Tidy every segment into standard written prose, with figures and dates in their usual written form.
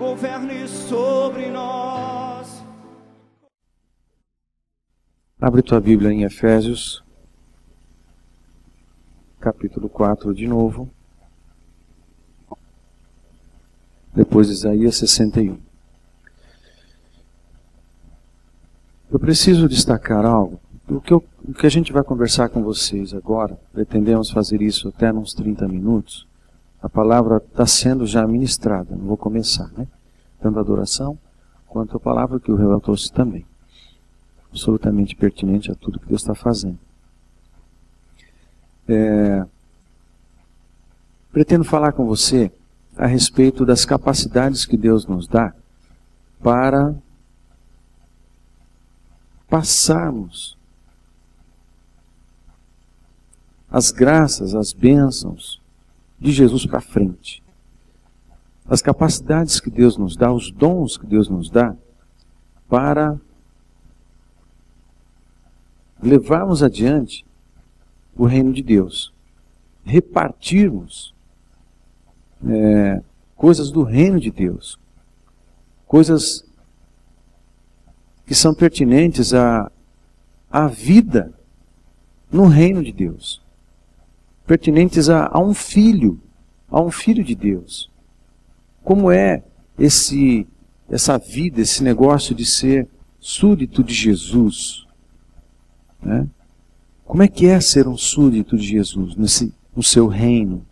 governe sobre nós. Abre tua Bíblia em Efésios, capítulo 4 de novo. Depois de Isaías 61. Eu preciso destacar algo. O que a gente vai conversar com vocês agora, pretendemos fazer isso até uns 30 minutos. A palavra está sendo já ministrada, não vou começar, né? Tanto a adoração, quanto a palavra que o Revel trouxe também. Absolutamente pertinente a tudo que Deus está fazendo. Pretendo falar com você a respeito das capacidades que Deus nos dá para passarmos as graças, as bênçãos de Jesus para frente. As capacidades que Deus nos dá, os dons que Deus nos dá para levarmos adiante o reino de Deus. Repartirmos coisas do reino de Deus. Coisas que são pertinentes à vida no reino de Deus. Pertinentes a um filho de Deus. Como é essa vida, esse negócio de ser súdito de Jesus? Né? Como é que é ser um súdito de Jesus no seu reino?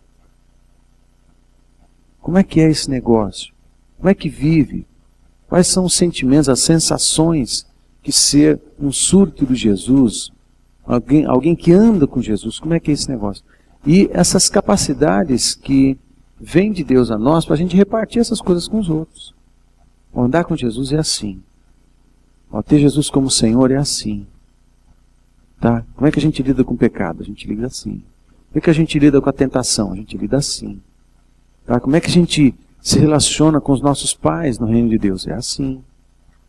Como é que é esse negócio? Como é que vive? Quais são os sentimentos, as sensações que ser um súdito de Jesus, alguém que anda com Jesus, como é que é esse negócio? E essas capacidades que vêm de Deus a nós para a gente repartir essas coisas com os outros. Andar com Jesus é assim. Ter Jesus como Senhor é assim. Tá? Como é que a gente lida com o pecado? A gente lida assim. Como é que a gente lida com a tentação? A gente lida assim. Tá? Como é que a gente se relaciona com os nossos pais no reino de Deus? É assim.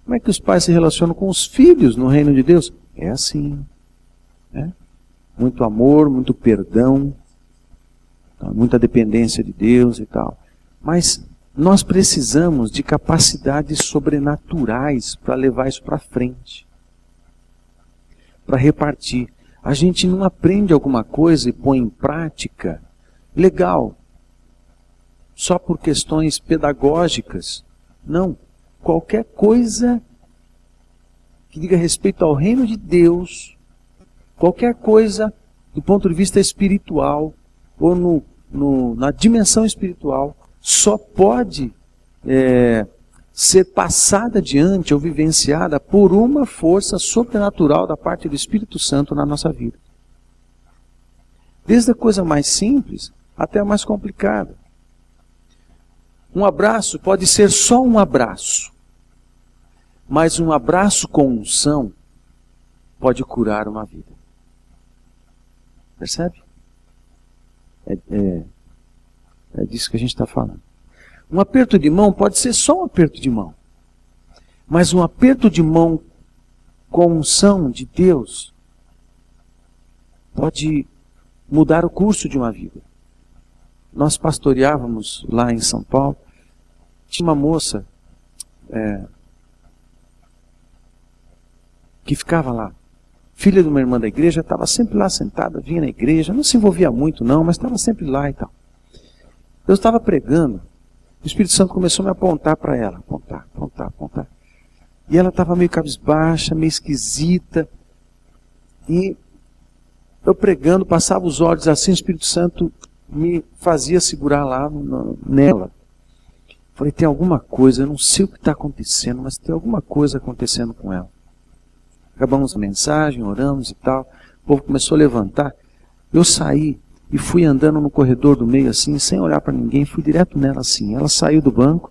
Como é que os pais se relacionam com os filhos no reino de Deus? É assim. Muito amor, muito perdão, muita dependência de Deus e tal. Mas nós precisamos de capacidades sobrenaturais para levar isso para frente. Para repartir. A gente não aprende alguma coisa e põe em prática, legal, só por questões pedagógicas. Não. Qualquer coisa que diga respeito ao reino de Deus, qualquer coisa do ponto de vista espiritual, ou na dimensão espiritual, só pode ser passada adiante ou vivenciada por uma força sobrenatural da parte do Espírito Santo na nossa vida. Desde a coisa mais simples até a mais complicada. Um abraço pode ser só um abraço, mas um abraço com unção pode curar uma vida. Percebe? É disso que a gente está falando. Um aperto de mão pode ser só um aperto de mão, mas um aperto de mão com unção de Deus pode mudar o curso de uma vida. Nós pastoreávamos lá em São Paulo, tinha uma moça que ficava lá, filha de uma irmã da igreja, estava sempre lá sentada, vinha na igreja, não se envolvia muito não, mas estava sempre lá e tal. Eu estava pregando, o Espírito Santo começou a me apontar para ela, apontar. E ela estava meio cabisbaixa, meio esquisita, e eu pregando, passava os olhos assim, o Espírito Santo me fazia segurar lá nela. Falei, tem alguma coisa, eu não sei o que está acontecendo, mas tem alguma coisa acontecendo com ela. Acabamos a mensagem, oramos e tal, o povo começou a levantar. Eu saí e fui andando no corredor do meio assim, sem olhar para ninguém, fui direto nela assim. Ela saiu do banco,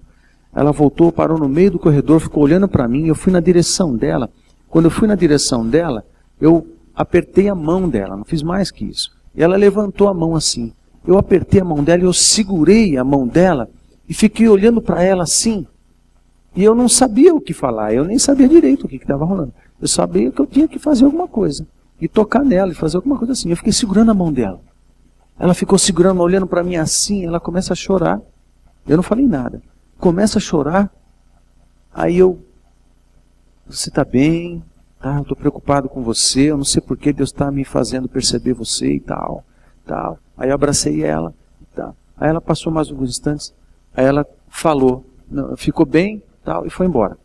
ela voltou, parou no meio do corredor, ficou olhando para mim, eu fui na direção dela. Quando eu fui na direção dela, eu apertei a mão dela, não fiz mais que isso. E ela levantou a mão assim. Eu apertei a mão dela e eu segurei a mão dela e fiquei olhando para ela assim. E eu não sabia o que falar, eu nem sabia direito o que estava rolando. Eu sabia que eu tinha que fazer alguma coisa. E tocar nela, e fazer alguma coisa assim. Eu fiquei segurando a mão dela. Ela ficou segurando, olhando para mim assim, ela começa a chorar. Eu não falei nada. começa a chorar. Aí você está bem? Tá, eu estou preocupado com você, eu não sei por que Deus está me fazendo perceber você e tal. Aí eu abracei ela. Tá. Aí ela passou mais alguns instantes. Aí ela falou, ficou bem, tal, e foi embora.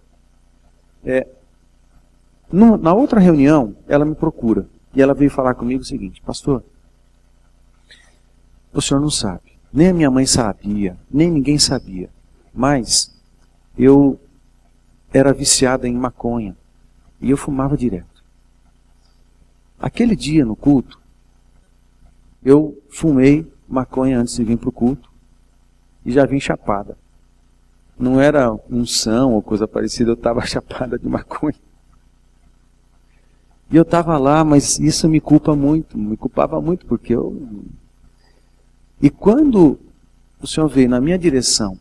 Na outra reunião, ela me procura. E ela veio falar comigo o seguinte: pastor, o senhor não sabe, nem a minha mãe sabia, nem ninguém sabia, mas eu era viciada em maconha e eu fumava direto. Aquele dia no culto, eu fumei maconha antes de vir para o culto e já vim chapada. Não era unção ou coisa parecida, eu estava chapada de maconha. E eu estava lá, mas isso me culpava muito, porque eu... E quando o Senhor veio na minha direção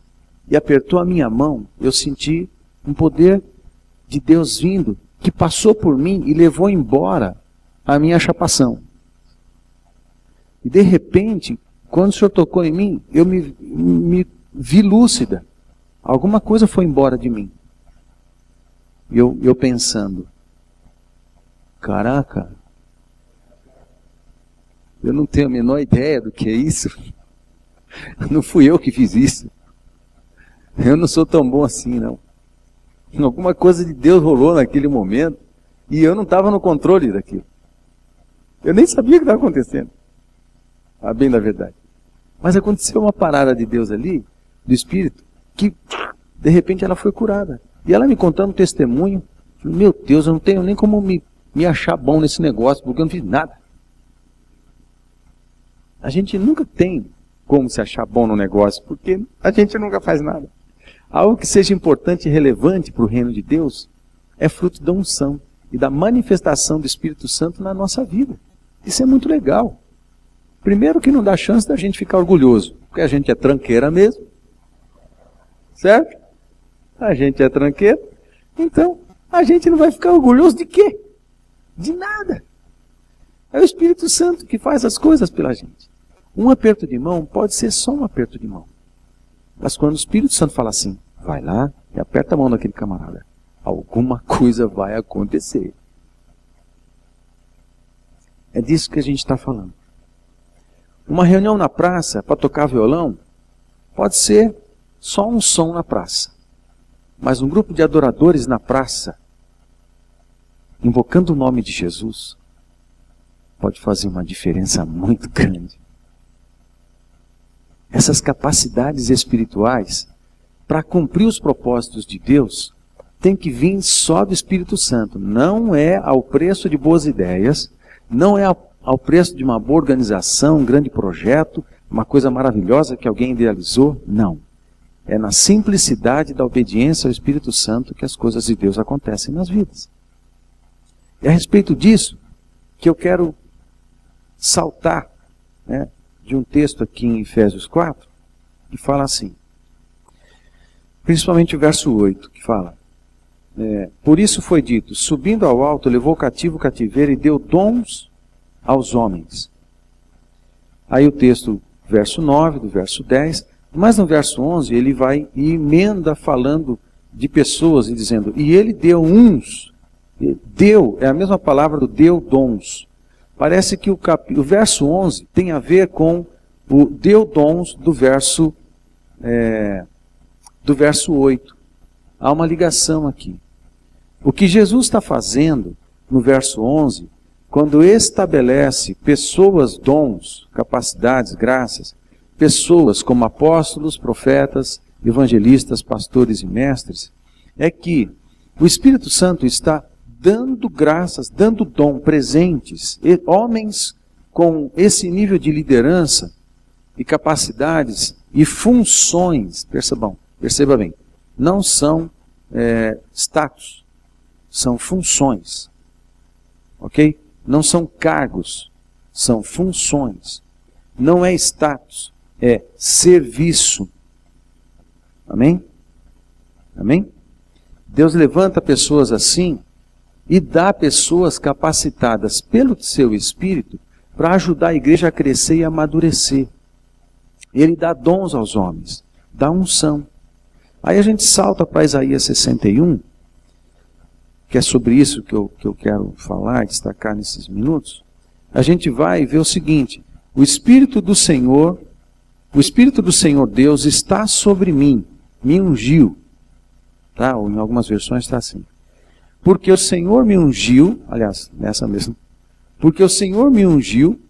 e apertou a minha mão, eu senti um poder de Deus vindo, que passou por mim e levou embora a minha chapação. E de repente, quando o Senhor tocou em mim, eu me vi lúcida. Alguma coisa foi embora de mim. E eu pensando, caraca, eu não tenho a menor ideia do que é isso. Não fui eu que fiz isso. Eu não sou tão bom assim, não. Alguma coisa de Deus rolou naquele momento e eu não estava no controle daquilo. Eu nem sabia o que estava acontecendo. A bem da verdade. Mas aconteceu uma parada de Deus ali, do Espírito, que de repente ela foi curada. E ela me contando um testemunho. Meu Deus, eu não tenho nem como me achar bom nesse negócio, porque eu não fiz nada. A gente nunca tem como se achar bom no negócio, porque a gente nunca faz nada. Algo que seja importante e relevante para o reino de Deus é fruto da unção e da manifestação do Espírito Santo na nossa vida. Isso é muito legal. Primeiro que não dá chance da gente ficar orgulhoso, porque a gente é tranqueira mesmo. Certo? A gente é tranqueira. Então, a gente não vai ficar orgulhoso de quê? De nada. É o Espírito Santo que faz as coisas pela gente. Um aperto de mão pode ser só um aperto de mão. Mas quando o Espírito Santo fala assim, vai lá e aperta a mão daquele camarada, alguma coisa vai acontecer. É disso que a gente está falando. Uma reunião na praça para tocar violão pode ser só um som na praça. Mas um grupo de adoradores na praça, invocando o nome de Jesus, pode fazer uma diferença muito grande. Essas capacidades espirituais, para cumprir os propósitos de Deus, tem que vir só do Espírito Santo. Não é ao preço de boas ideias, não é ao preço de uma boa organização, um grande projeto, uma coisa maravilhosa que alguém idealizou. Não. É na simplicidade da obediência ao Espírito Santo que as coisas de Deus acontecem nas vidas. É a respeito disso que eu quero saltar, de um texto aqui em Efésios 4, que fala assim, principalmente o verso 8, que fala, por isso foi dito, subindo ao alto, levou cativo o cativeiro e deu dons aos homens. Aí o texto, verso 9, do verso 10, mas no verso 11 ele vai e emenda falando de pessoas e dizendo, e ele deu uns, deu, é a mesma palavra do deu dons. Parece que o verso 11 tem a ver com o deu dons do verso 8. Há uma ligação aqui. O que Jesus está fazendo no verso 11, quando estabelece pessoas, dons, capacidades, graças, pessoas como apóstolos, profetas, evangelistas, pastores e mestres, é que o Espírito Santo está dando graças, dando dom, presentes, homens com esse nível de liderança e capacidades e funções, perceba bem, não são status, são funções, ok? Não são cargos, são funções, não é status, é serviço, amém? Amém? Deus levanta pessoas assim, e dá pessoas capacitadas pelo seu Espírito para ajudar a igreja a crescer e amadurecer. Ele dá dons aos homens, dá unção. Aí a gente salta para Isaías 61, que é sobre isso que eu quero falar, destacar nesses minutos. A gente vai ver o seguinte: o Espírito do Senhor Deus está sobre mim, me ungiu. Tá? Ou em algumas versões está assim. Porque o Senhor me ungiu, aliás, nessa mesma. Porque o Senhor me ungiu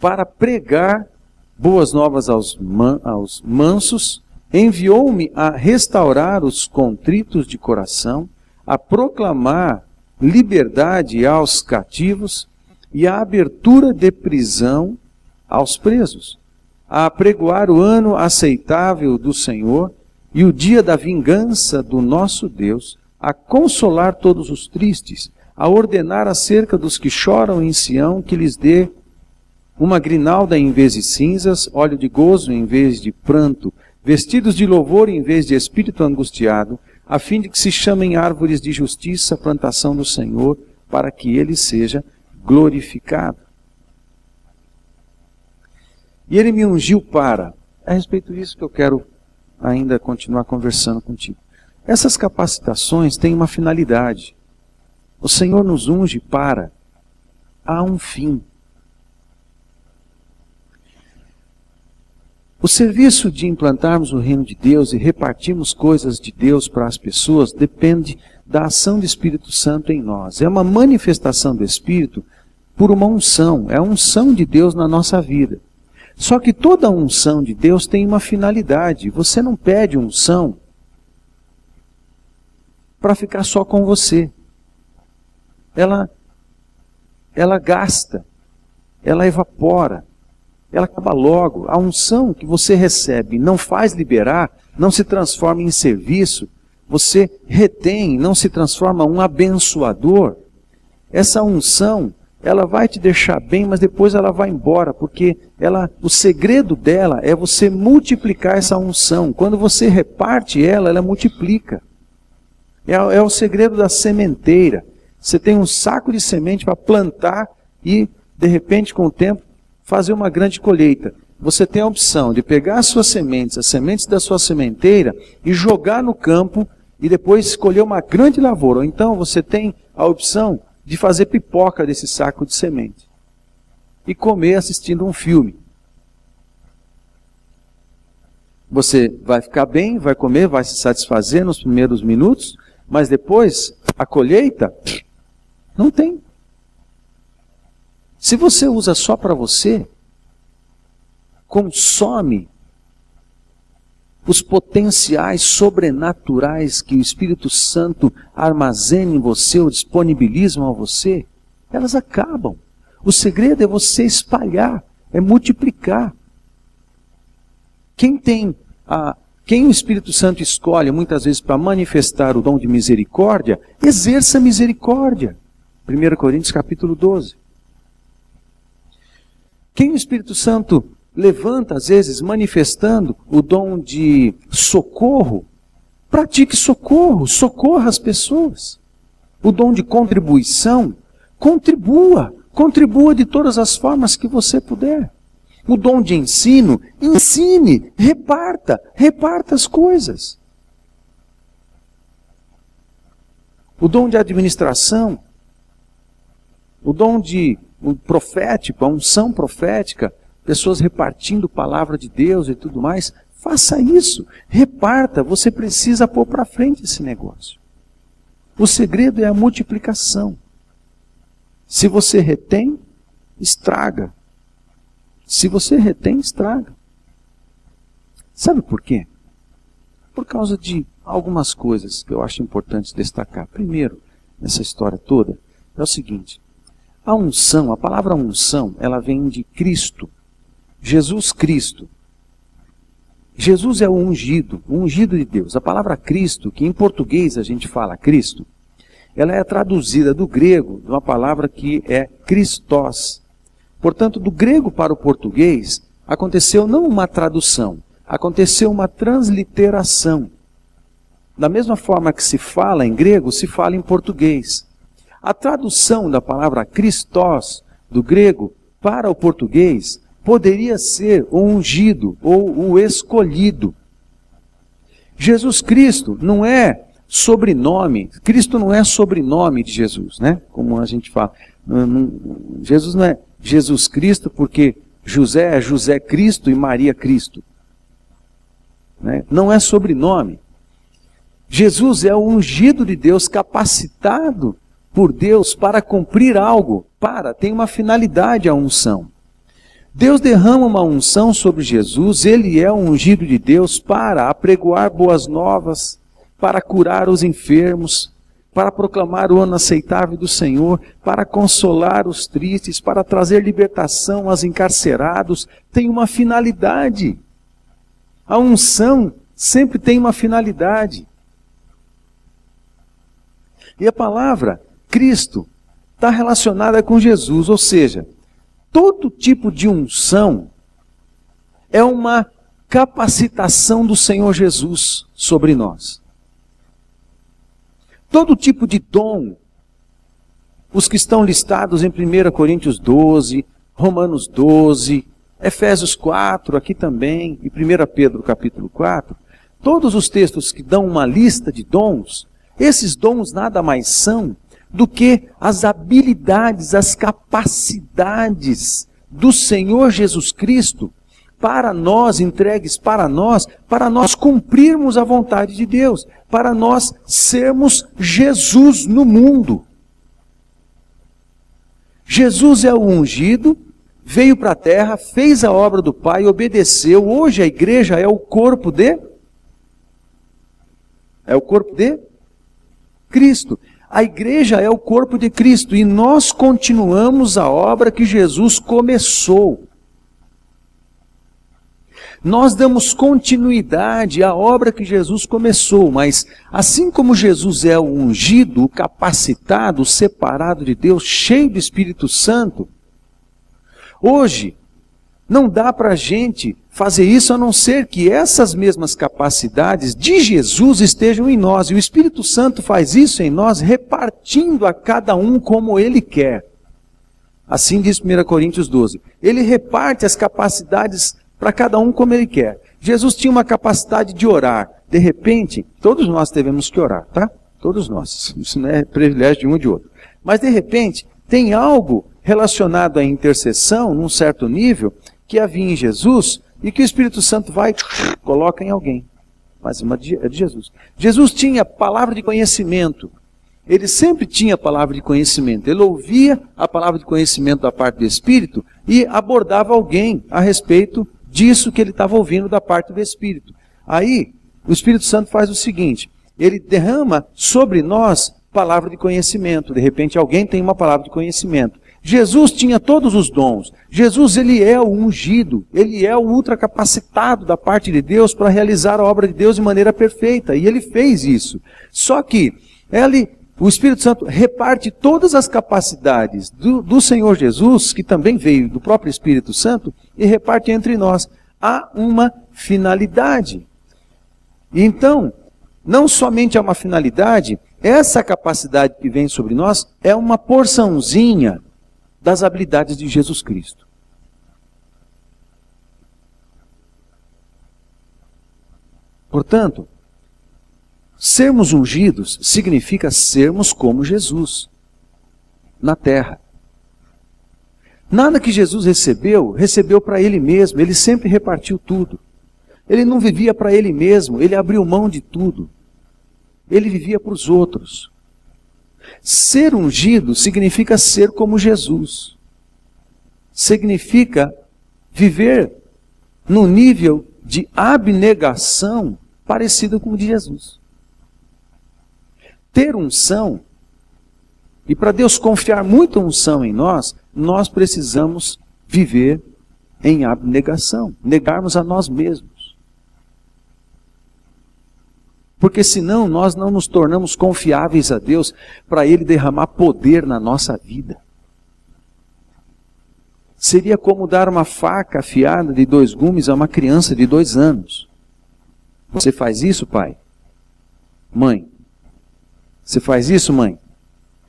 para pregar boas novas aos mansos, enviou-me a restaurar os contritos de coração, a proclamar liberdade aos cativos e a abertura de prisão aos presos, a apregoar o ano aceitável do Senhor e o dia da vingança do nosso Deus, a consolar todos os tristes, a ordenar acerca dos que choram em Sião que lhes dê uma grinalda em vez de cinzas, óleo de gozo em vez de pranto, vestidos de louvor em vez de espírito angustiado, a fim de que se chamem árvores de justiça, plantação do Senhor, para que ele seja glorificado. E ele me ungiu para... É a respeito disso que eu quero ainda continuar conversando contigo. Essas capacitações têm uma finalidade. O Senhor nos unge para... Há um fim. O serviço de implantarmos o reino de Deus e repartirmos coisas de Deus para as pessoas depende da ação do Espírito Santo em nós. É uma manifestação do Espírito por uma unção. É a unção de Deus na nossa vida. Só que toda unção de Deus tem uma finalidade. Você não pede unção para ficar só com você. Ela gasta, ela evapora, ela acaba logo. A unção que você recebe não faz liberar, não se transforma em serviço, você retém, não se transforma em um abençoador. Essa unção, ela vai te deixar bem, mas depois ela vai embora, porque o segredo dela é você multiplicar essa unção. Quando você reparte ela multiplica. É o segredo da sementeira. Você tem um saco de semente para plantar e, de repente, com o tempo, fazer uma grande colheita. Você tem a opção de pegar as suas sementes, as sementes da sua sementeira, e jogar no campo e depois escolher uma grande lavoura. Ou então você tem a opção de fazer pipoca desse saco de semente e comer assistindo um filme. Você vai ficar bem, vai comer, vai se satisfazer nos primeiros minutos, mas depois a colheita não tem. Se você usa só para você, consome os potenciais sobrenaturais que o Espírito Santo armazena em você ou disponibilizam a você, elas acabam. O segredo é você espalhar, é multiplicar. Quem o Espírito Santo escolhe muitas vezes para manifestar o dom de misericórdia, exerça misericórdia. 1 Coríntios capítulo 12. Quem o Espírito Santo levanta, às vezes, manifestando o dom de socorro, pratique socorro, socorra as pessoas. O dom de contribuição, contribua de todas as formas que você puder. O dom de ensino, ensine, reparta as coisas. O dom de administração, o dom profético, a unção profética, pessoas repartindo palavra de Deus e tudo mais, faça isso, reparta, você precisa pôr para frente esse negócio. O segredo é a multiplicação. Se você retém, estraga. Se você retém, estraga. Sabe por quê? Por causa de algumas coisas que eu acho importante destacar. Primeiro, nessa história toda, é o seguinte: a unção, a palavra unção, ela vem de Cristo. Jesus Cristo. Jesus é o ungido de Deus. A palavra Cristo, que em português a gente fala Cristo, ela é traduzida do grego, de uma palavra que é Christos. Portanto, do grego para o português, aconteceu não uma tradução, aconteceu uma transliteração. Da mesma forma que se fala em grego, se fala em português. A tradução da palavra Christos, do grego, para o português, poderia ser o ungido ou o escolhido. Jesus Cristo não é sobrenome, Cristo não é sobrenome de Jesus, né? Como a gente fala. Jesus não é Jesus Cristo porque José é José Cristo e Maria Cristo. Né? Não é sobrenome. Jesus é o ungido de Deus, capacitado por Deus para cumprir algo, tem uma finalidade a unção. Deus derrama uma unção sobre Jesus, ele é o ungido de Deus para apregoar boas novas, para curar os enfermos, para proclamar o ano aceitável do Senhor, para consolar os tristes, para trazer libertação aos encarcerados. Tem uma finalidade. A unção sempre tem uma finalidade. E a palavra Cristo está relacionada com Jesus, ou seja, todo tipo de unção é uma capacitação do Senhor Jesus sobre nós. Todo tipo de dom, os que estão listados em 1 Coríntios 12, Romanos 12, Efésios 4, aqui também, e 1 Pedro capítulo 4, todos os textos que dão uma lista de dons, esses dons nada mais são do que as habilidades, as capacidades do Senhor Jesus Cristo para nós, entregues para nós cumprirmos a vontade de Deus, para nós sermos Jesus no mundo. Jesus é o ungido, veio para a terra, fez a obra do Pai, obedeceu. Hoje a igreja é o corpo de Cristo. A igreja é o corpo de Cristo e nós continuamos a obra que Jesus começou. Nós damos continuidade à obra que Jesus começou, mas assim como Jesus é o ungido, o capacitado, o separado de Deus, cheio do Espírito Santo, hoje não dá para a gente fazer isso a não ser que essas mesmas capacidades de Jesus estejam em nós. E o Espírito Santo faz isso em nós, repartindo a cada um como Ele quer. Assim diz 1 Coríntios 12. Ele reparte as capacidades para cada um como Ele quer. Jesus tinha uma capacidade de orar. De repente, todos nós devemos que orar, tá? Todos nós. Isso não é privilégio de um ou de outro. Mas de repente, tem algo relacionado à intercessão, num certo nível, que havia em Jesus, e que o Espírito Santo vai e coloca em alguém. Mas é de Jesus. Jesus tinha palavra de conhecimento. Ele sempre tinha palavra de conhecimento. Ele ouvia a palavra de conhecimento da parte do Espírito e abordava alguém a respeito disso que ele estava ouvindo da parte do Espírito. Aí, o Espírito Santo faz o seguinte, ele derrama sobre nós palavra de conhecimento. De repente, alguém tem uma palavra de conhecimento. Jesus tinha todos os dons. Jesus, ele é o ungido, ele é o ultracapacitado da parte de Deus para realizar a obra de Deus de maneira perfeita. E ele fez isso. Só que o Espírito Santo reparte todas as capacidades do Senhor Jesus, que também veio do próprio Espírito Santo, e reparte entre nós. Há uma finalidade. Então, não somente há uma finalidade, essa capacidade que vem sobre nós é uma porçãozinha das habilidades de Jesus Cristo. Portanto, sermos ungidos significa sermos como Jesus na terra. Nada que Jesus recebeu para Ele mesmo. Ele sempre repartiu tudo. Ele não vivia para Ele mesmo, Ele abriu mão de tudo. Ele vivia para os outros. Ser ungido significa ser como Jesus. Significa viver no nível de abnegação parecido com o de Jesus. Ter unção, e para Deus confiar muita unção em nós, nós precisamos viver em abnegação, negarmos a nós mesmos. Porque senão nós não nos tornamos confiáveis a Deus para Ele derramar poder na nossa vida. Seria como dar uma faca afiada de 2 gumes a uma criança de 2 anos. Você faz isso, pai? Mãe? Você faz isso, mãe?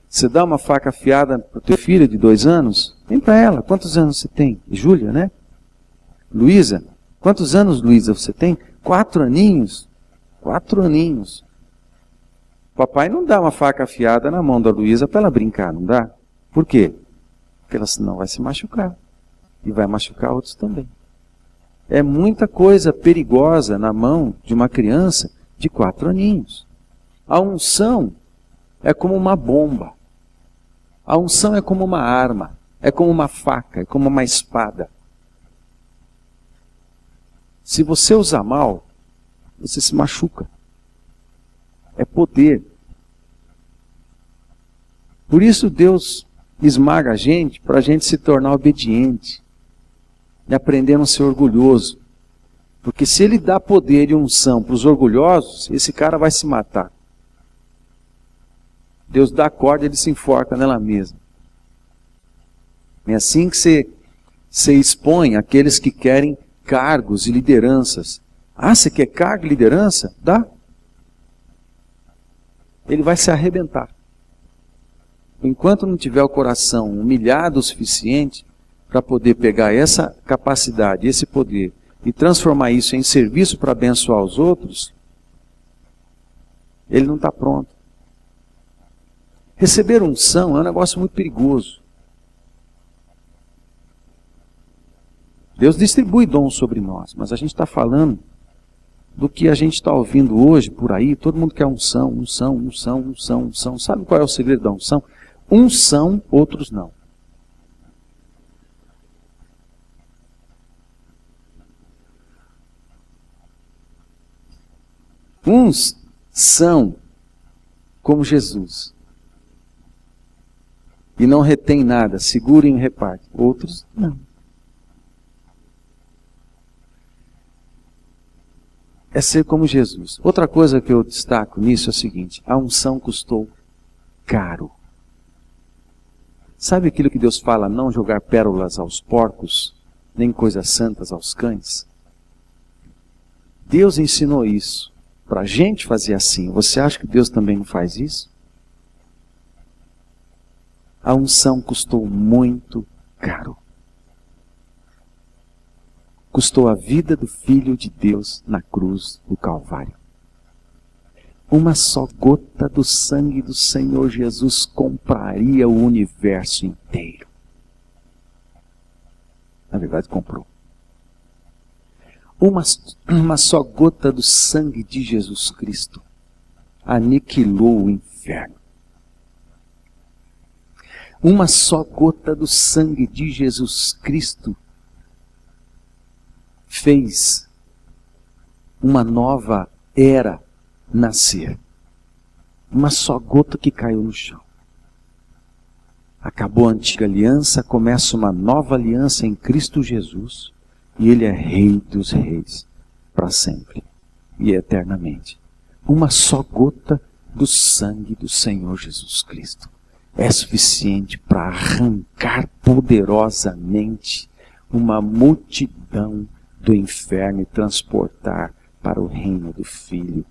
Você dá uma faca afiada para o teu filho de 2 anos? Vem para ela. Quantos anos você tem? Júlia, né? Luísa? Quantos anos, Luísa, você tem? 4 aninhos. 4 aninhos. Papai não dá uma faca afiada na mão da Luísa para ela brincar, não dá? Por quê? Porque ela senão vai se machucar. E vai machucar outros também. É muita coisa perigosa na mão de uma criança de 4 aninhos. A unção é como uma bomba. A unção é como uma arma. É como uma faca, é como uma espada. Se você usar mal, você se machuca. É poder. Por isso Deus esmaga a gente para a gente se tornar obediente e aprender a não ser orgulhoso. Porque se Ele dá poder e unção para os orgulhosos, esse cara vai se matar. Deus dá a corda e ele se enforca nela mesma. É assim que você expõe aqueles que querem cargos e lideranças. Ah, você quer cargo e liderança? Dá. Ele vai se arrebentar. Enquanto não tiver o coração humilhado o suficiente para poder pegar essa capacidade, esse poder, e transformar isso em serviço para abençoar os outros, ele não está pronto. Receber unção é um negócio muito perigoso. Deus distribui dons sobre nós, mas a gente está falando do que a gente está ouvindo hoje por aí. Todo mundo quer unção, unção, unção, unção, unção. Sabe qual é o segredo da unção? Uns são, outros não. Uns são como Jesus e não retém nada, segura e reparte. Outros não. É ser como Jesus. Outra coisa que eu destaco nisso é o seguinte: a unção custou caro. Sabe aquilo que Deus fala, não jogar pérolas aos porcos, nem coisas santas aos cães? Deus ensinou isso para a gente fazer assim. Você acha que Deus também não faz isso? A unção custou muito caro. Custou a vida do Filho de Deus na cruz do Calvário. Uma só gota do sangue do Senhor Jesus compraria o universo inteiro. Na verdade, comprou. Uma só gota do sangue de Jesus Cristo aniquilou o inferno. Uma só gota do sangue de Jesus Cristo fez uma nova era nascer. Uma só gota que caiu no chão. Acabou a antiga aliança, começa uma nova aliança em Cristo Jesus, e Ele é Rei dos Reis, para sempre e eternamente. Uma só gota do sangue do Senhor Jesus Cristo é suficiente para arrancar poderosamente uma multidão do inferno e transportar para o reino do Filho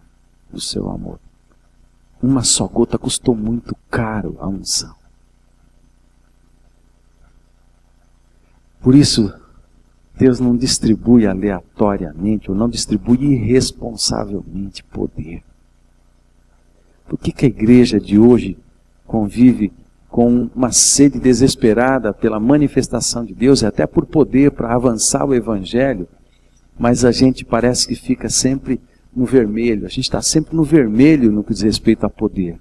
do seu amor. Uma só gota custou muito caro a unção. Por isso, Deus não distribui aleatoriamente, ou não distribui irresponsavelmente poder. Por que a igreja de hoje convive com uma sede desesperada pela manifestação de Deus e até por poder para avançar o Evangelho, mas a gente parece que fica sempre no vermelho, a gente está sempre no vermelho no que diz respeito a poder.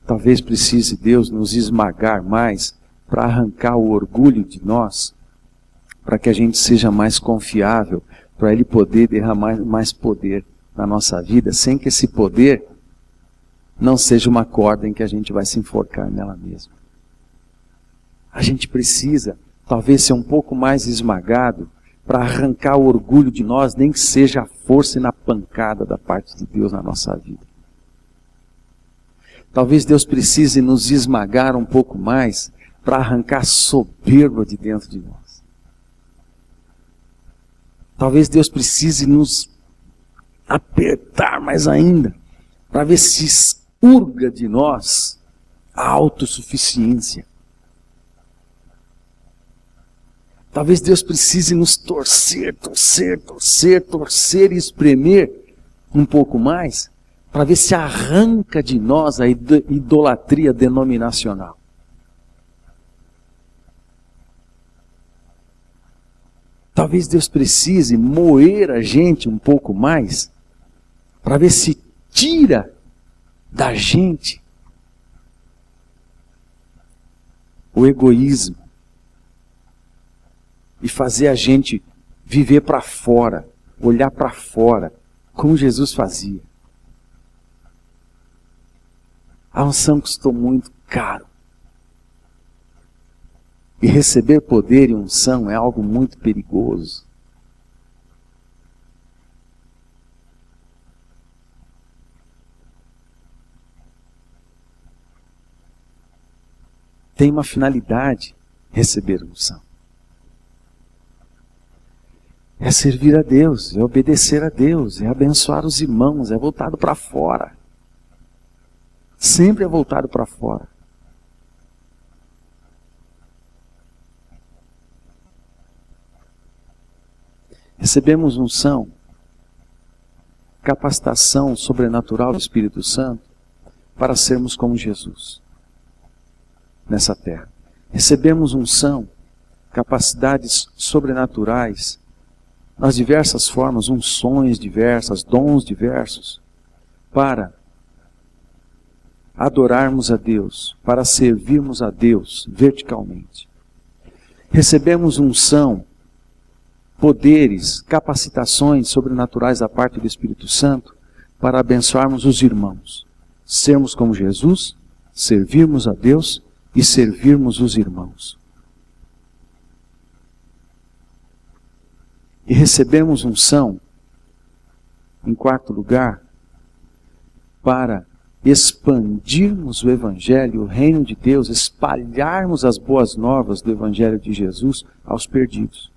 Talvez precise Deus nos esmagar mais para arrancar o orgulho de nós, para que a gente seja mais confiável, para Ele poder derramar mais poder na nossa vida, sem que esse poder não seja uma corda em que a gente vai se enforcar nela mesma. A gente precisa, talvez, ser um pouco mais esmagado para arrancar o orgulho de nós, nem que seja a força e na pancada da parte de Deus na nossa vida. Talvez Deus precise nos esmagar um pouco mais para arrancar a soberba de dentro de nós. Talvez Deus precise nos apertar mais ainda para ver se expurga de nós a autossuficiência. Talvez Deus precise nos torcer e espremer um pouco mais, para ver se arranca de nós a idolatria denominacional. Talvez Deus precise moer a gente um pouco mais, para ver se tira da gente o egoísmo e fazer a gente viver para fora, olhar para fora, como Jesus fazia. A unção custou muito caro. E receber poder e unção é algo muito perigoso. Tem uma finalidade receber unção. É servir a Deus, é obedecer a Deus, é abençoar os irmãos, é voltado para fora. Sempre é voltado para fora. Recebemos unção, capacitação sobrenatural do Espírito Santo para sermos como Jesus nessa terra. Recebemos unção, capacidades sobrenaturais nas diversas formas, unções diversas, dons diversos, para adorarmos a Deus, para servirmos a Deus verticalmente. Recebemos unção, poderes, capacitações sobrenaturais da parte do Espírito Santo para abençoarmos os irmãos, sermos como Jesus, servirmos a Deus e servirmos os irmãos. E recebemos unção, em quarto lugar, para expandirmos o Evangelho, o reino de Deus, espalharmos as boas novas do Evangelho de Jesus aos perdidos.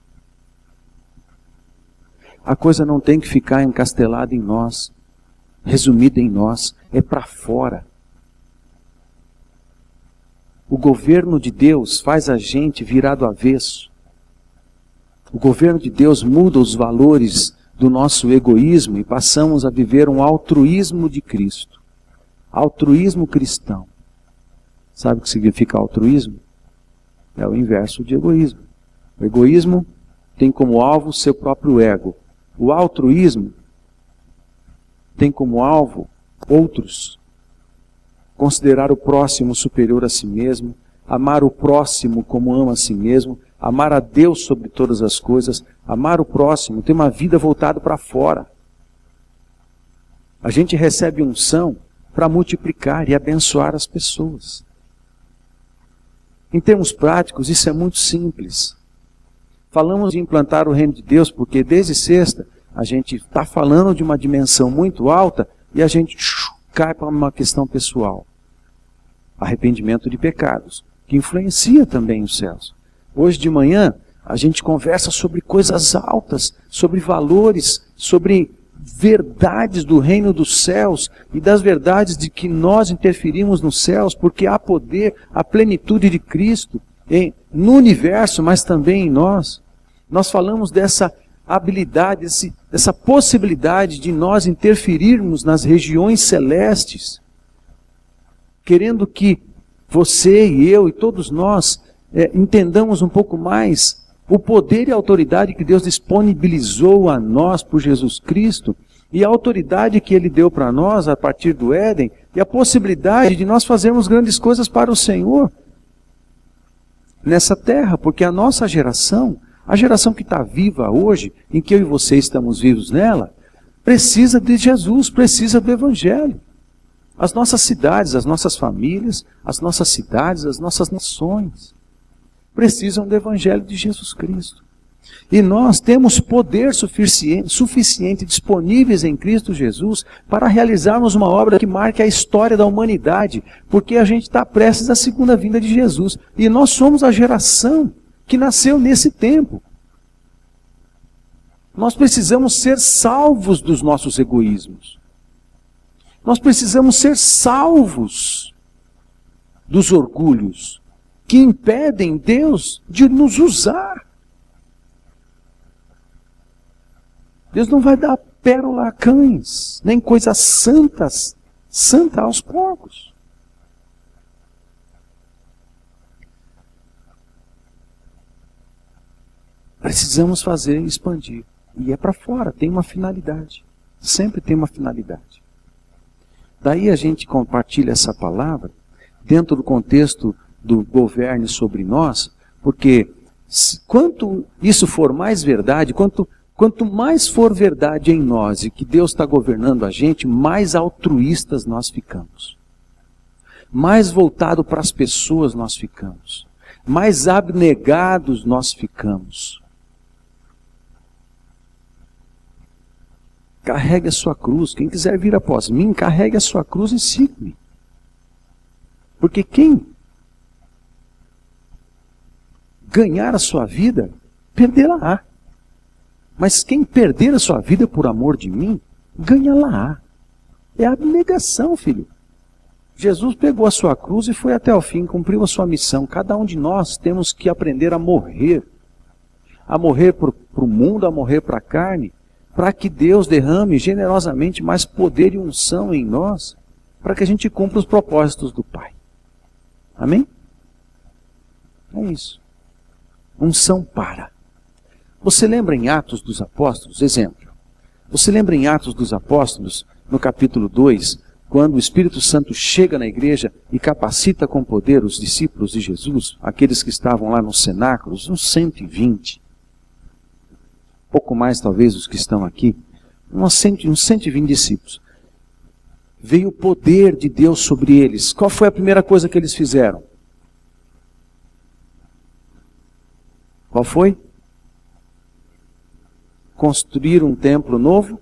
A coisa não tem que ficar encastelada em nós, resumida em nós, é para fora. O governo de Deus faz a gente virar do avesso. O governo de Deus muda os valores do nosso egoísmo e passamos a viver um altruísmo de Cristo. Altruísmo cristão. Sabe o que significa altruísmo? É o inverso de egoísmo. O egoísmo tem como alvo seu próprio ego. O altruísmo tem como alvo outros. Considerar o próximo superior a si mesmo, amar o próximo como ama a si mesmo, amar a Deus sobre todas as coisas, amar o próximo, ter uma vida voltada para fora. A gente recebe unção para multiplicar e abençoar as pessoas. Em termos práticos, isso é muito simples. Falamos de implantar o reino de Deus porque desde sexta a gente está falando de uma dimensão muito alta e a gente cai para uma questão pessoal. Arrependimento de pecados, que influencia também os céus. Hoje de manhã a gente conversa sobre coisas altas, sobre valores, sobre verdades do reino dos céus e das verdades de que nós interferimos nos céus, porque há poder, a plenitude de Cristo no universo, mas também em nós. Nós falamos dessa habilidade, dessa possibilidade de nós interferirmos nas regiões celestes, querendo que você e eu e todos nós entendamos um pouco mais o poder e a autoridade que Deus disponibilizou a nós por Jesus Cristo e a autoridade que Ele deu para nós a partir do Éden e a possibilidade de nós fazermos grandes coisas para o Senhor nessa terra, porque a nossa geração, a geração que está viva hoje, em que eu e você estamos vivos nela, precisa de Jesus, precisa do Evangelho. As nossas cidades, as nossas famílias, as nossas cidades, as nossas nações precisam do Evangelho de Jesus Cristo. E nós temos poder suficiente disponíveis em Cristo Jesus para realizarmos uma obra que marque a história da humanidade, porque a gente está prestes à segunda vinda de Jesus. E nós somos a geração que nasceu nesse tempo. Nós precisamos ser salvos dos nossos egoísmos. Nós precisamos ser salvos dos orgulhos que impedem Deus de nos usar. Deus não vai dar pérola a cães, nem coisas santas, santa aos porcos. Precisamos fazer expandir. E é para fora, tem uma finalidade. Sempre tem uma finalidade. Daí a gente compartilha essa palavra dentro do contexto do governo sobre nós, porque quanto isso for mais verdade, quanto mais for verdade em nós e que Deus está governando a gente, mais altruístas nós ficamos. Mais voltado para as pessoas nós ficamos. Mais abnegados nós ficamos. Carregue a sua cruz. Quem quiser vir após mim, carregue a sua cruz e siga-me. Porque quem ganhar a sua vida, perderá. Mas quem perder a sua vida por amor de mim, ganha-la. É a abnegação, filho. Jesus pegou a sua cruz e foi até o fim, cumpriu a sua missão. Cada um de nós temos que aprender a morrer. A morrer para o mundo, a morrer para a carne, para que Deus derrame generosamente mais poder e unção em nós, para que a gente cumpra os propósitos do Pai. Amém? É isso. Unção para. Você lembra em Atos dos Apóstolos? Exemplo. Você lembra em Atos dos Apóstolos, no capítulo 2, quando o Espírito Santo chega na igreja e capacita com poder os discípulos de Jesus, aqueles que estavam lá nos cenáculos, uns 120. Pouco mais talvez os que estão aqui, uns 120 discípulos. Veio o poder de Deus sobre eles. Qual foi a primeira coisa que eles fizeram? Qual foi? Construir um templo novo,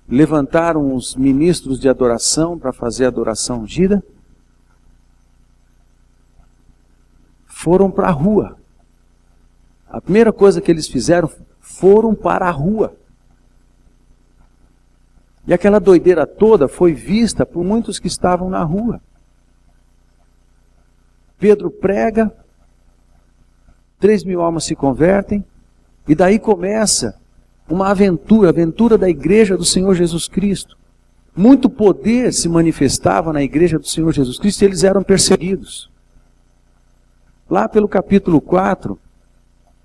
levantaram os ministros de adoração para fazer a adoração ungida, foram para a rua. A primeira coisa que eles fizeram, foram para a rua. E aquela doideira toda foi vista por muitos que estavam na rua. Pedro prega, 3.000 almas se convertem, e daí começa uma aventura, a aventura da igreja do Senhor Jesus Cristo. Muito poder se manifestava na igreja do Senhor Jesus Cristo e eles eram perseguidos. Lá pelo capítulo 4,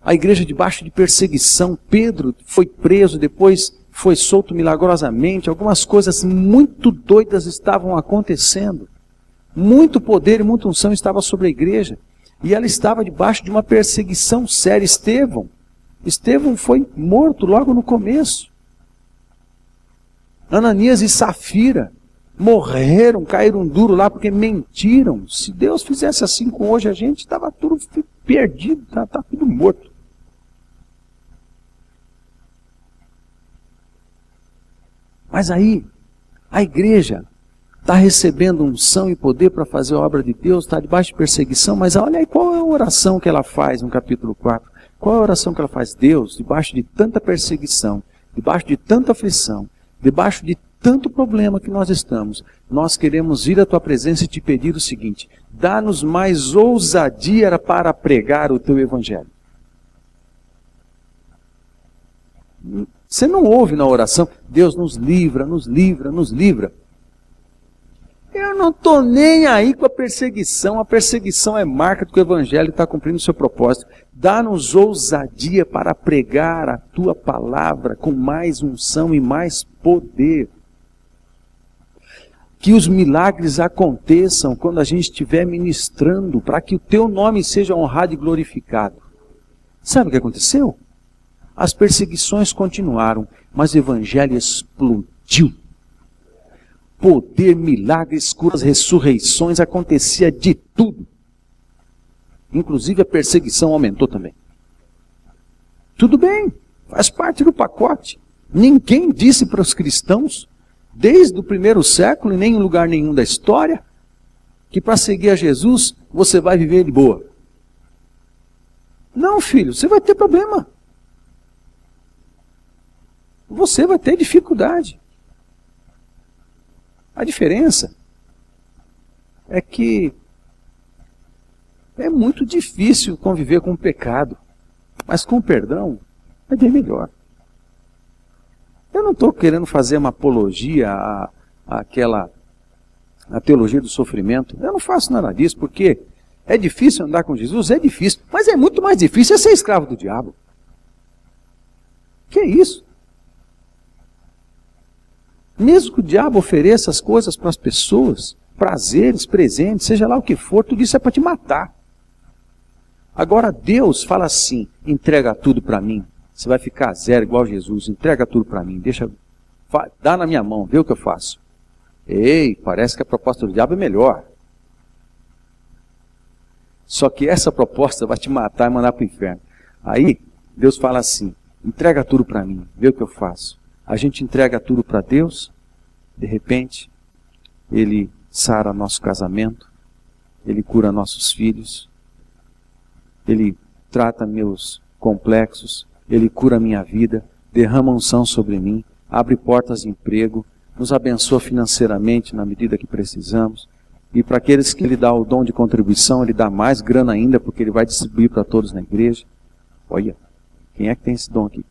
a igreja debaixo de perseguição, Pedro foi preso, depois foi solto milagrosamente, algumas coisas muito doidas estavam acontecendo. Muito poder e muita unção estava sobre a igreja. E ela estava debaixo de uma perseguição séria. Estevão foi morto logo no começo. Ananias e Safira morreram, caíram duro lá porque mentiram. Se Deus fizesse assim com hoje a gente, estava tudo perdido, estava tudo morto. Mas aí, a igreja está recebendo unção e poder para fazer a obra de Deus, está debaixo de perseguição, mas olha aí qual é a oração que ela faz no capítulo 4. Qual é a oração que ela faz? Deus, debaixo de tanta perseguição, debaixo de tanta aflição, debaixo de tanto problema que nós estamos, nós queremos vir à tua presença e te pedir o seguinte: dá-nos mais ousadia para pregar o teu evangelho. Você não ouve na oração, Deus nos livra, nos livra, nos livra. Eu não estou nem aí com a perseguição é marca de que o evangelho está cumprindo o seu propósito. Dá-nos ousadia para pregar a tua palavra com mais unção e mais poder. Que os milagres aconteçam quando a gente estiver ministrando, para que o teu nome seja honrado e glorificado. Sabe o que aconteceu? As perseguições continuaram, mas o evangelho explodiu. Poder, milagres, curas, ressurreições, acontecia de tudo. Inclusive a perseguição aumentou também. Tudo bem, faz parte do pacote. Ninguém disse para os cristãos, desde o primeiro século, em nenhum lugar nenhum da história, que para seguir a Jesus, você vai viver de boa. Não, filho, você vai ter problema. Você vai ter dificuldade. A diferença é que é muito difícil conviver com o pecado, mas com o perdão É bem melhor. Eu não estou querendo fazer uma apologia à teologia do sofrimento. Eu não faço nada disso, porque é difícil andar com Jesus? É difícil. Mas é muito mais difícil ser escravo do diabo. Que é isso? Mesmo que o diabo ofereça as coisas para as pessoas, prazeres, presentes, seja lá o que for, tudo isso é para te matar. Agora Deus fala assim, entrega tudo para mim. Você vai ficar zero igual Jesus, entrega tudo para mim, dá na minha mão, vê o que eu faço. Ei, parece que a proposta do diabo é melhor. Só que essa proposta vai te matar e mandar para o inferno. Aí Deus fala assim, entrega tudo para mim, vê o que eu faço. A gente entrega tudo para Deus, de repente, Ele sara nosso casamento, Ele cura nossos filhos, Ele trata meus complexos, Ele cura minha vida, derrama unção sobre mim, abre portas de emprego, nos abençoa financeiramente na medida que precisamos. E para aqueles que Ele dá o dom de contribuição, Ele dá mais grana ainda, porque Ele vai distribuir para todos na igreja. Olha, quem é que tem esse dom aqui?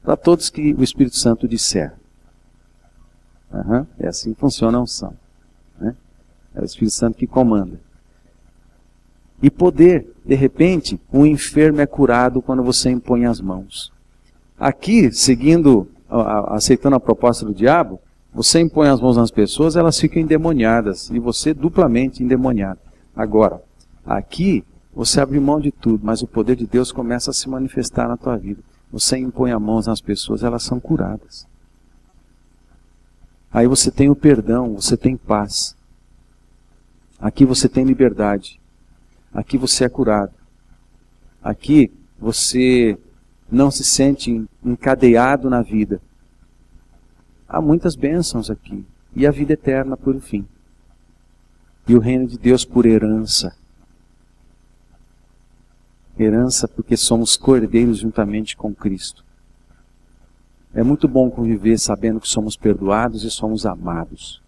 Para todos que o Espírito Santo disser. É assim que funciona a unção. Né? É o Espírito Santo que comanda. E poder, de repente, um enfermo é curado quando você impõe as mãos. Aqui, aceitando a proposta do diabo, você impõe as mãos nas pessoas, elas ficam endemoniadas, e você duplamente endemoniado. Agora, aqui, você abre mão de tudo, mas o poder de Deus começa a se manifestar na tua vida. Você impõe as mãos nas pessoas, elas são curadas. Aí você tem o perdão, você tem paz. Aqui você tem liberdade. Aqui você é curado. Aqui você não se sente encadeado na vida. Há muitas bênçãos aqui. E a vida eterna por fim. E o reino de Deus por herança. Herança porque somos cordeiros juntamente com Cristo. É muito bom conviver sabendo que somos perdoados e somos amados.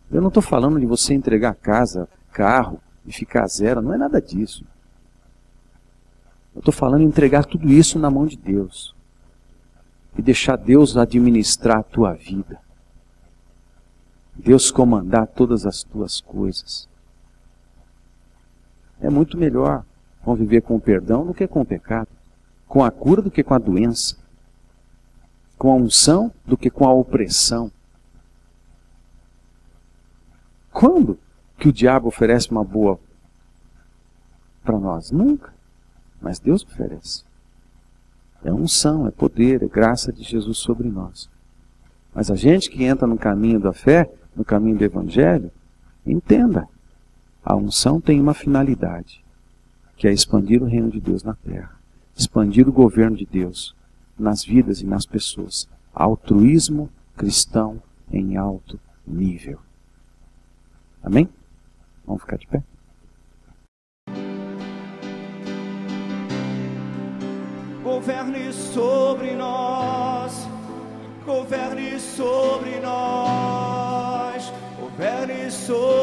Eu não estou falando de você entregar casa, carro e ficar zero, não é nada disso. Eu estou falando de entregar tudo isso na mão de Deus. E deixar Deus administrar a tua vida. Deus comandar todas as tuas coisas. É muito melhor conviver com o perdão do que com o pecado. Com a cura do que com a doença. Com a unção do que com a opressão. Quando que o diabo oferece uma boa para nós? Nunca. Mas Deus oferece. É unção, é poder, é graça de Jesus sobre nós. Mas a gente que entra no caminho da fé, no caminho do Evangelho, entenda, a unção tem uma finalidade, que é expandir o reino de Deus na terra, expandir o governo de Deus nas vidas e nas pessoas. Altruísmo cristão em alto nível. Amém? Vamos ficar de pé? Governe sobre nós, governe sobre nós, governe sobre